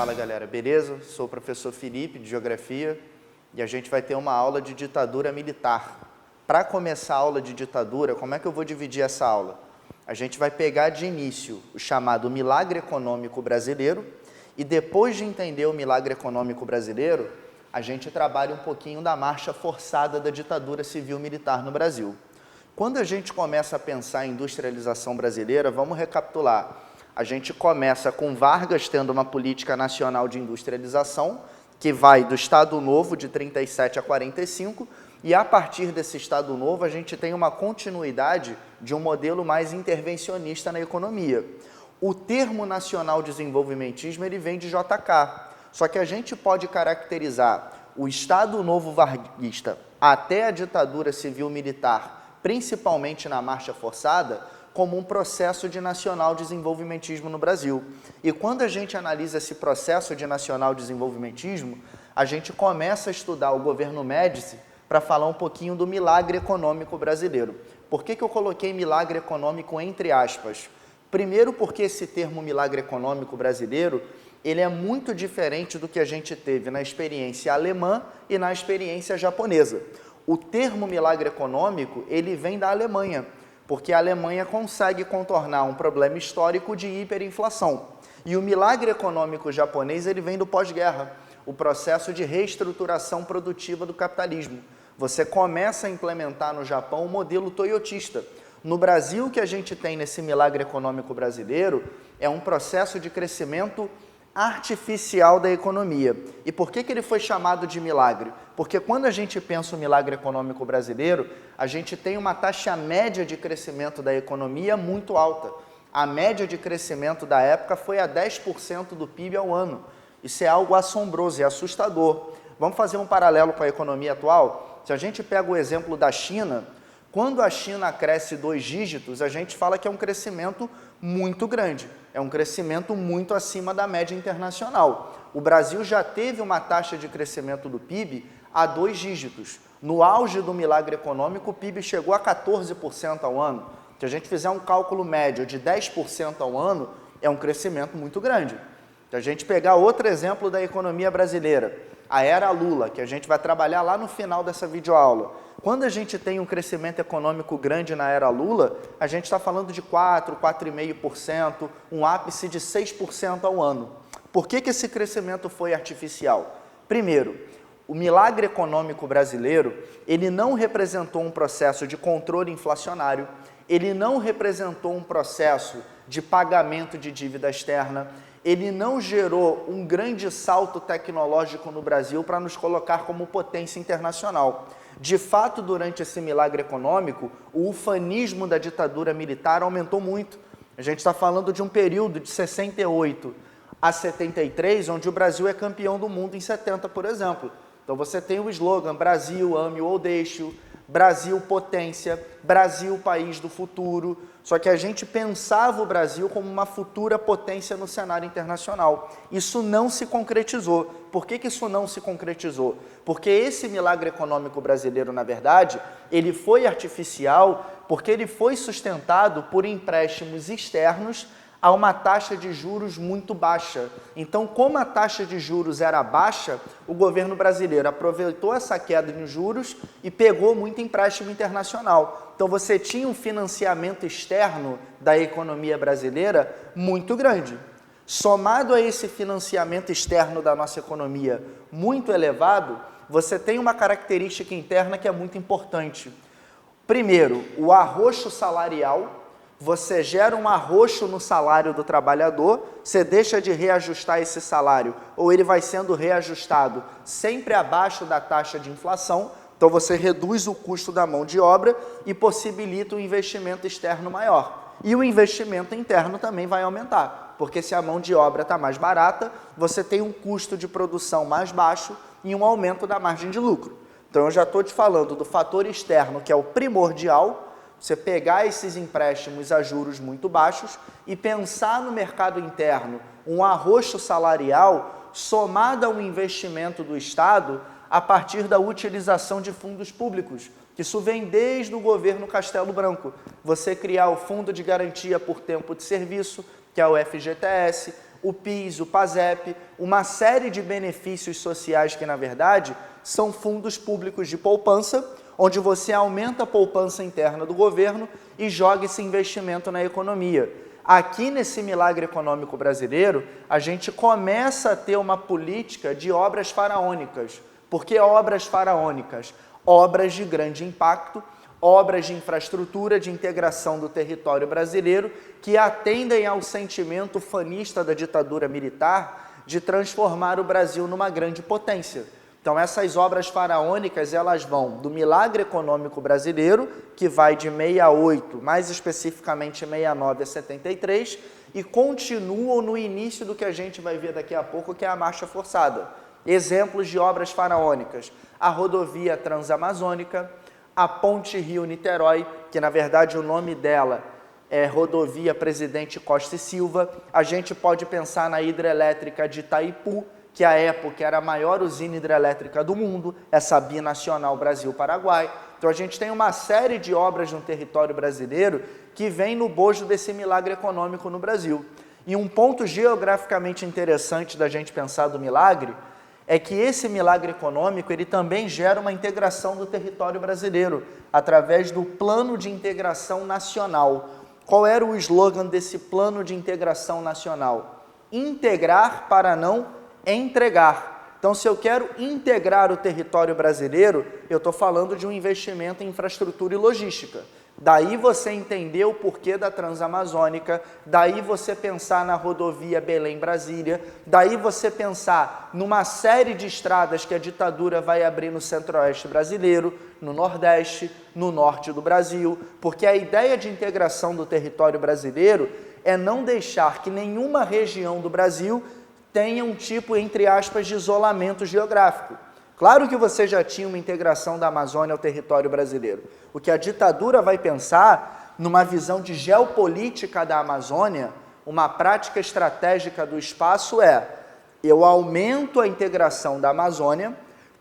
Fala galera, beleza? Sou o professor Felipe de Geografia e a gente vai ter uma aula de ditadura militar. Para começar a aula de ditadura, como é que eu vou dividir essa aula? A gente vai pegar de início o chamado milagre econômico brasileiro e depois de entender o milagre econômico brasileiro, a gente trabalha um pouquinho da marcha forçada da ditadura civil-militar no Brasil. Quando a gente começa a pensar em industrialização brasileira, vamos recapitular. A gente começa com Vargas tendo uma política nacional de industrialização, que vai do Estado Novo de 37 a 45, e a partir desse Estado Novo a gente tem uma continuidade de um modelo mais intervencionista na economia. O termo nacional desenvolvimentismo ele vem de JK, só que a gente pode caracterizar o Estado Novo varguista até a ditadura civil-militar, principalmente na marcha forçada, como um processo de nacional desenvolvimentismo no Brasil. E quando a gente analisa esse processo de nacional desenvolvimentismo, a gente começa a estudar o governo Médici para falar um pouquinho do milagre econômico brasileiro. Por que eu coloquei milagre econômico entre aspas? Primeiro porque esse termo milagre econômico brasileiro, ele é muito diferente do que a gente teve na experiência alemã e na experiência japonesa. O termo milagre econômico, ele vem da Alemanha, porque a Alemanha consegue contornar um problema histórico de hiperinflação. E o milagre econômico japonês ele vem do pós-guerra, o processo de reestruturação produtiva do capitalismo. Você começa a implementar no Japão o modelo toyotista. No Brasil, o que a gente tem nesse milagre econômico brasileiro é um processo de crescimento artificial da economia. E por que ele foi chamado de milagre? Porque quando a gente pensa o milagre econômico brasileiro, a gente tem uma taxa média de crescimento da economia muito alta. A média de crescimento da época foi a 10% do PIB ao ano. Isso é algo assombroso, é assustador. Vamos fazer um paralelo com a economia atual? Se a gente pega o exemplo da China, quando a China cresce 2 dígitos, a gente fala que é um crescimento muito grande, é um crescimento muito acima da média internacional. O Brasil já teve uma taxa de crescimento do PIB a 2 dígitos. No auge do milagre econômico, o PIB chegou a 14% ao ano. Se a gente fizer um cálculo médio de 10% ao ano, é um crescimento muito grande. Se a gente pegar outro exemplo da economia brasileira, a era Lula, que a gente vai trabalhar lá no final dessa videoaula. Quando a gente tem um crescimento econômico grande na era Lula, a gente está falando de 4%, 4,5%, um ápice de 6% ao ano. Por que esse crescimento foi artificial? Primeiro, o milagre econômico brasileiro, ele não representou um processo de controle inflacionário, ele não representou um processo de pagamento de dívida externa, ele não gerou um grande salto tecnológico no Brasil para nos colocar como potência internacional. De fato, durante esse milagre econômico, o ufanismo da ditadura militar aumentou muito. A gente está falando de um período de 68 a 73, onde o Brasil é campeão do mundo em 70, por exemplo. Então você tem o slogan Brasil, ame ou deixe-o, Brasil potência, Brasil país do futuro. Só que a gente pensava o Brasil como uma futura potência no cenário internacional. Isso não se concretizou. Por que isso não se concretizou? Porque esse milagre econômico brasileiro, na verdade, ele foi artificial porque ele foi sustentado por empréstimos externos a uma taxa de juros muito baixa. Então, como a taxa de juros era baixa, o governo brasileiro aproveitou essa queda de juros e pegou muito empréstimo internacional. Então, você tinha um financiamento externo da economia brasileira muito grande. Somado a esse financiamento externo da nossa economia muito elevado, você tem uma característica interna que é muito importante. Primeiro, o arroxo salarial. Você gera um arroxo no salário do trabalhador, você deixa de reajustar esse salário, ou ele vai sendo reajustado sempre abaixo da taxa de inflação, então você reduz o custo da mão de obra e possibilita um investimento externo maior. E o investimento interno também vai aumentar, porque se a mão de obra está mais barata, você tem um custo de produção mais baixo e um aumento da margem de lucro. Então eu já estou te falando do fator externo, que é o primordial, você pegar esses empréstimos a juros muito baixos e pensar no mercado interno um arroxo salarial somado a um investimento do Estado a partir da utilização de fundos públicos, que isso vem desde o governo Castelo Branco. Você criar o Fundo de Garantia por Tempo de Serviço, que é o FGTS, o PIS, o PASEP, uma série de benefícios sociais que, na verdade, são fundos públicos de poupança, onde você aumenta a poupança interna do governo e joga esse investimento na economia. Aqui nesse milagre econômico brasileiro, a gente começa a ter uma política de obras faraônicas. Por que obras faraônicas? Obras de grande impacto, obras de infraestrutura, de integração do território brasileiro, que atendem ao sentimento fanista da ditadura militar de transformar o Brasil numa grande potência. Então, essas obras faraônicas, elas vão do milagre econômico brasileiro, que vai de 68, mais especificamente 69 a 73, e continuam no início do que a gente vai ver daqui a pouco, que é a marcha forçada. Exemplos de obras faraônicas: a rodovia transamazônica, a ponte Rio-Niterói, que na verdade o nome dela é Rodovia Presidente Costa e Silva. A gente pode pensar na hidrelétrica de Itaipu, que à época era a maior usina hidrelétrica do mundo, essa binacional Brasil-Paraguai. Então a gente tem uma série de obras no território brasileiro que vem no bojo desse milagre econômico no Brasil. E um ponto geograficamente interessante da gente pensar do milagre é que esse milagre econômico ele também gera uma integração do território brasileiro através do Plano de Integração Nacional. Qual era o slogan desse Plano de Integração Nacional? Integrar para não entregar. Então, se eu quero integrar o território brasileiro, eu estou falando de um investimento em infraestrutura e logística. Daí você entender o porquê da Transamazônica, daí você pensar na rodovia Belém-Brasília, daí você pensar numa série de estradas que a ditadura vai abrir no centro-oeste brasileiro, no nordeste, no norte do Brasil, porque a ideia de integração do território brasileiro é não deixar que nenhuma região do Brasil tenha um tipo, entre aspas, de isolamento geográfico. Claro que você já tinha uma integração da Amazônia ao território brasileiro. O que a ditadura vai pensar, numa visão de geopolítica da Amazônia, uma prática estratégica do espaço é: eu aumento a integração da Amazônia,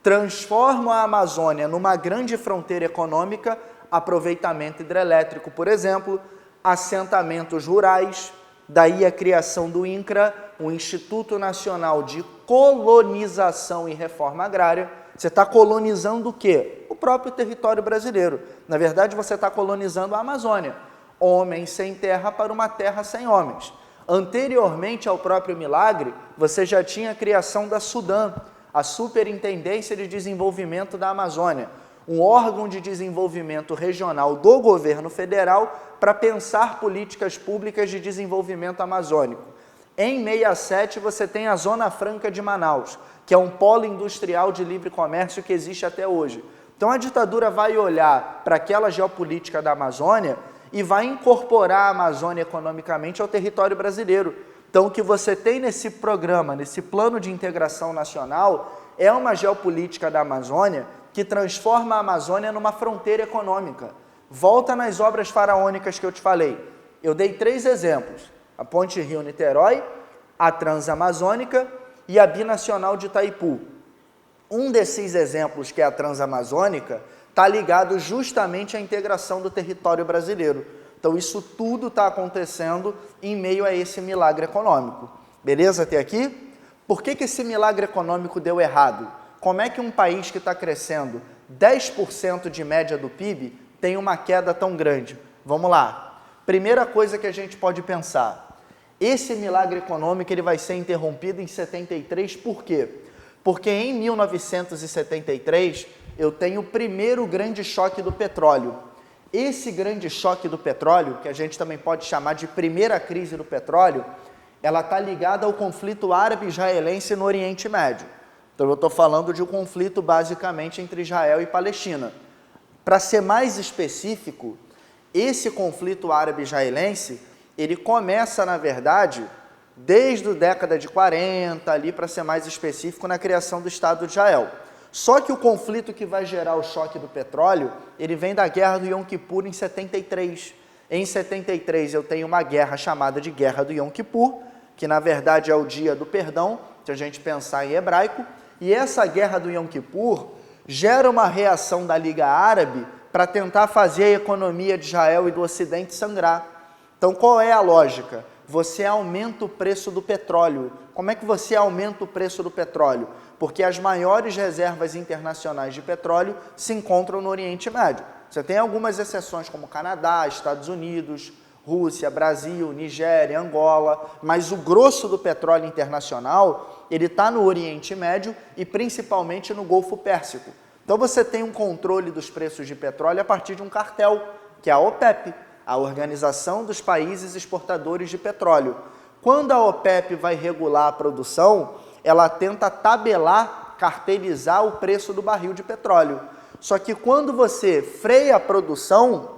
transformo a Amazônia numa grande fronteira econômica, aproveitamento hidrelétrico, por exemplo, assentamentos rurais, daí a criação do INCRA, o Instituto Nacional de Colonização e Reforma Agrária. Você está colonizando o quê? O próprio território brasileiro. Na verdade, você está colonizando a Amazônia. Homens sem terra para uma terra sem homens. Anteriormente ao próprio milagre, você já tinha a criação da SUDAM, a Superintendência de Desenvolvimento da Amazônia, um órgão de desenvolvimento regional do governo federal para pensar políticas públicas de desenvolvimento amazônico. Em 67, você tem a Zona Franca de Manaus, que é um polo industrial de livre comércio que existe até hoje. Então, a ditadura vai olhar para aquela geopolítica da Amazônia e vai incorporar a Amazônia economicamente ao território brasileiro. Então, o que você tem nesse programa, nesse plano de integração nacional, é uma geopolítica da Amazônia que transforma a Amazônia numa fronteira econômica. Volta nas obras faraônicas que eu te falei. Eu dei 3 exemplos: a ponte Rio-Niterói, a Transamazônica e a binacional de Itaipu. Um desses exemplos, que é a Transamazônica, está ligado justamente à integração do território brasileiro. Então, isso tudo está acontecendo em meio a esse milagre econômico. Beleza até aqui? Por que esse milagre econômico deu errado? Como é que um país que está crescendo 10% de média do PIB tem uma queda tão grande? Vamos lá. Primeira coisa que a gente pode pensar: esse milagre econômico ele vai ser interrompido em 73, por quê? Porque em 1973 eu tenho o primeiro grande choque do petróleo. Esse grande choque do petróleo, que a gente também pode chamar de primeira crise do petróleo, ela está ligada ao conflito árabe-israelense no Oriente Médio. Então eu estou falando de um conflito basicamente entre Israel e Palestina. Para ser mais específico, esse conflito árabe-israelense, ele começa, na verdade, desde a década de 40, ali para ser mais específico, na criação do Estado de Israel. Só que o conflito que vai gerar o choque do petróleo, ele vem da Guerra do Yom Kippur em 73. Em 73 eu tenho uma guerra chamada de Guerra do Yom Kippur, que na verdade é o dia do perdão, se a gente pensar em hebraico, e essa Guerra do Yom Kippur gera uma reação da Liga Árabe para tentar fazer a economia de Israel e do Ocidente sangrar. Então, qual é a lógica? você aumenta o preço do petróleo. Como é que você aumenta o preço do petróleo? Porque as maiores reservas internacionais de petróleo se encontram no Oriente Médio. Você tem algumas exceções como Canadá, Estados Unidos, Rússia, Brasil, Nigéria, Angola, mas o grosso do petróleo internacional, ele está no Oriente Médio e principalmente no Golfo Pérsico. Então você tem um controle dos preços de petróleo a partir de um cartel, que é a OPEP, a Organização dos Países Exportadores de Petróleo. Quando a OPEP vai regular a produção, ela tenta tabelar, cartelizar o preço do barril de petróleo. Só que quando você freia a produção,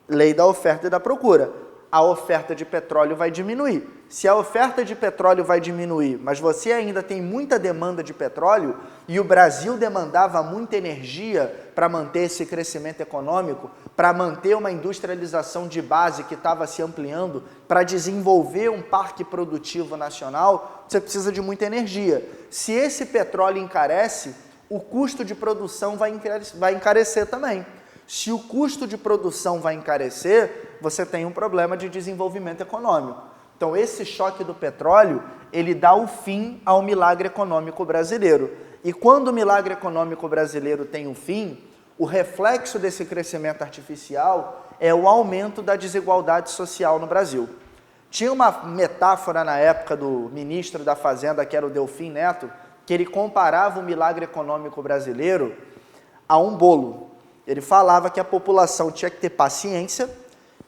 lei da oferta e da procura, a oferta de petróleo vai diminuir. Se a oferta de petróleo vai diminuir, mas você ainda tem muita demanda de petróleo, e o Brasil demandava muita energia para manter esse crescimento econômico, para manter uma industrialização de base que estava se ampliando, para desenvolver um parque produtivo nacional, você precisa de muita energia. Se esse petróleo encarece, o custo de produção vai encarecer também. Se o custo de produção vai encarecer, você tem um problema de desenvolvimento econômico. Então, esse choque do petróleo, ele dá o fim ao milagre econômico brasileiro. E quando o milagre econômico brasileiro tem um fim, o reflexo desse crescimento artificial é o aumento da desigualdade social no Brasil. Tinha uma metáfora na época do ministro da Fazenda, que era o Delfim Neto, que ele comparava o milagre econômico brasileiro a um bolo. Ele falava que a população tinha que ter paciência,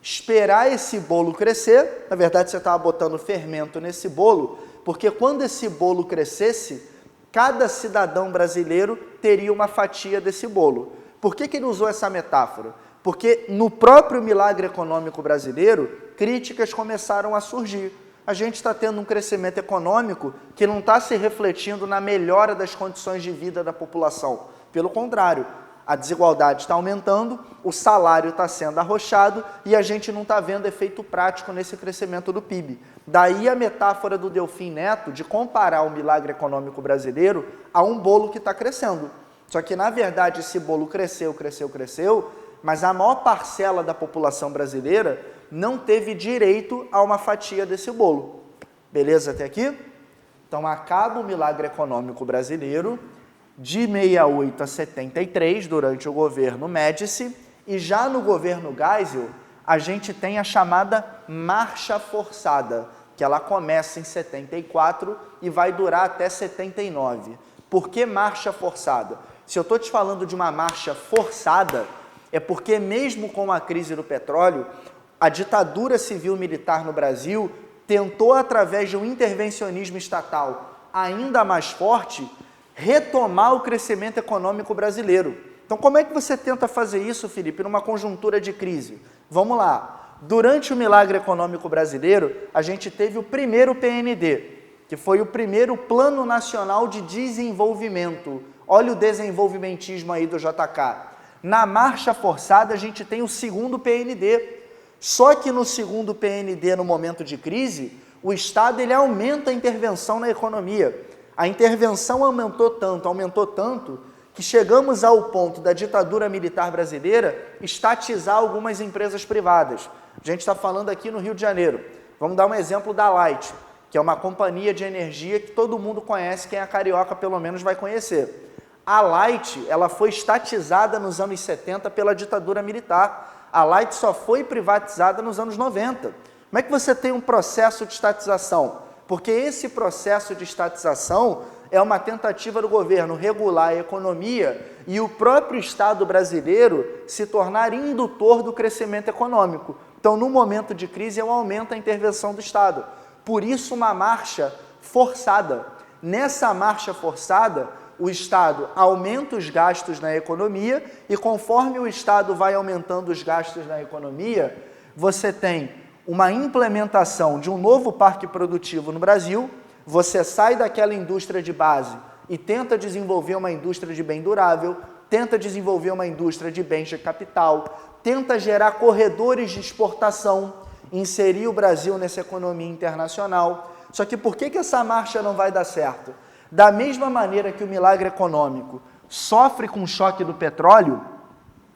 esperar esse bolo crescer. Na verdade, você estava botando fermento nesse bolo, porque quando esse bolo crescesse, cada cidadão brasileiro teria uma fatia desse bolo. Por que ele usou essa metáfora? Porque no próprio milagre econômico brasileiro, críticas começaram a surgir. A gente está tendo um crescimento econômico que não está se refletindo na melhora das condições de vida da população. Pelo contrário, a desigualdade está aumentando, o salário está sendo arrochado e a gente não está vendo efeito prático nesse crescimento do PIB. Daí a metáfora do Delfim Neto de comparar o milagre econômico brasileiro a um bolo que está crescendo. Só que, na verdade, esse bolo cresceu, mas a maior parcela da população brasileira não teve direito a uma fatia desse bolo. Beleza até aqui? Então, acaba o milagre econômico brasileiro de 68 a 73, durante o governo Médici, e já no governo Geisel, a gente tem a chamada marcha forçada, que ela começa em 74 e vai durar até 79. Por que marcha forçada? Se eu estou te falando de uma marcha forçada, é porque mesmo com a crise do petróleo, a ditadura civil-militar no Brasil tentou, através de um intervencionismo estatal ainda mais forte, retomar o crescimento econômico brasileiro. Então, como é que você tenta fazer isso, Felipe, numa conjuntura de crise? Vamos lá. Durante o milagre econômico brasileiro, a gente teve o primeiro PND, que foi o primeiro Plano Nacional de Desenvolvimento. Olha o desenvolvimentismo aí do JK. Na marcha forçada, a gente tem o segundo PND. Só que no segundo PND, no momento de crise, o Estado ele aumenta a intervenção na economia. A intervenção aumentou tanto, que chegamos ao ponto da ditadura militar brasileira estatizar algumas empresas privadas. A gente está falando aqui no Rio de Janeiro. Vamos dar um exemplo da Light, que é uma companhia de energia que todo mundo conhece, quem é carioca pelo menos vai conhecer. A Light, ela foi estatizada nos anos 70 pela ditadura militar. A Light só foi privatizada nos anos 90. Como é que você tem um processo de estatização? Porque esse processo de estatização é uma tentativa do governo regular a economia e o próprio Estado brasileiro se tornar indutor do crescimento econômico. Então, no momento de crise, eu aumento a intervenção do Estado. Por isso, uma marcha forçada. Nessa marcha forçada, o Estado aumenta os gastos na economia e, conforme o Estado vai aumentando os gastos na economia, você tem uma implementação de um novo parque produtivo no Brasil, você sai daquela indústria de base e tenta desenvolver uma indústria de bem durável, tenta desenvolver uma indústria de bens de capital, tenta gerar corredores de exportação, inserir o Brasil nessa economia internacional. Só que por que essa marcha não vai dar certo? Da mesma maneira que o milagre econômico sofre com o choque do petróleo,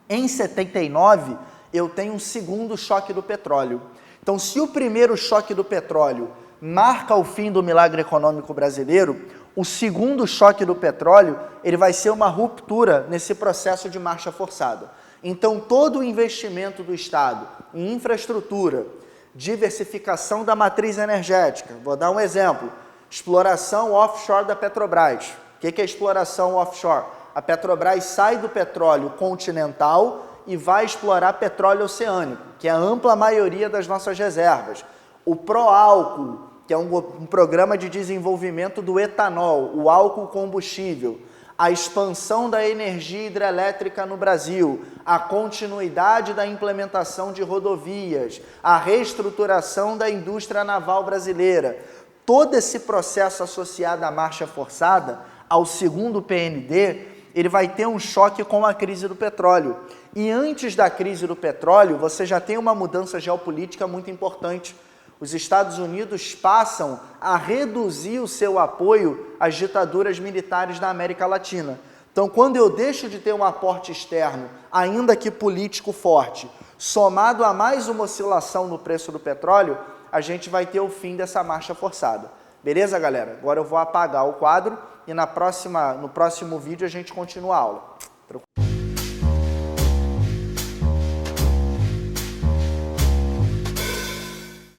em 79 eu tenho um segundo choque do petróleo. Então, se o primeiro choque do petróleo marca o fim do milagre econômico brasileiro, o segundo choque do petróleo, ele vai ser uma ruptura nesse processo de marcha forçada. Então, todo o investimento do Estado em infraestrutura, diversificação da matriz energética, vou dar um exemplo, exploração offshore da Petrobras. O que é exploração offshore? A Petrobras sai do petróleo continental e vai explorar petróleo oceânico, que é a ampla maioria das nossas reservas. O pró-álcool, que é um programa de desenvolvimento do etanol, o álcool combustível, a expansão da energia hidrelétrica no Brasil, a continuidade da implementação de rodovias, a reestruturação da indústria naval brasileira. Todo esse processo associado à marcha forçada, ao segundo PND, ele vai ter um choque com a crise do petróleo. E antes da crise do petróleo, você já tem uma mudança geopolítica muito importante. Os Estados Unidos passam a reduzir o seu apoio às ditaduras militares da América Latina. Então, quando eu deixo de ter um aporte externo, ainda que político forte, somado a mais uma oscilação no preço do petróleo, a gente vai ter o fim dessa marcha forçada. Beleza, galera? Agora eu vou apagar o quadro e no próximo vídeo a gente continua a aula.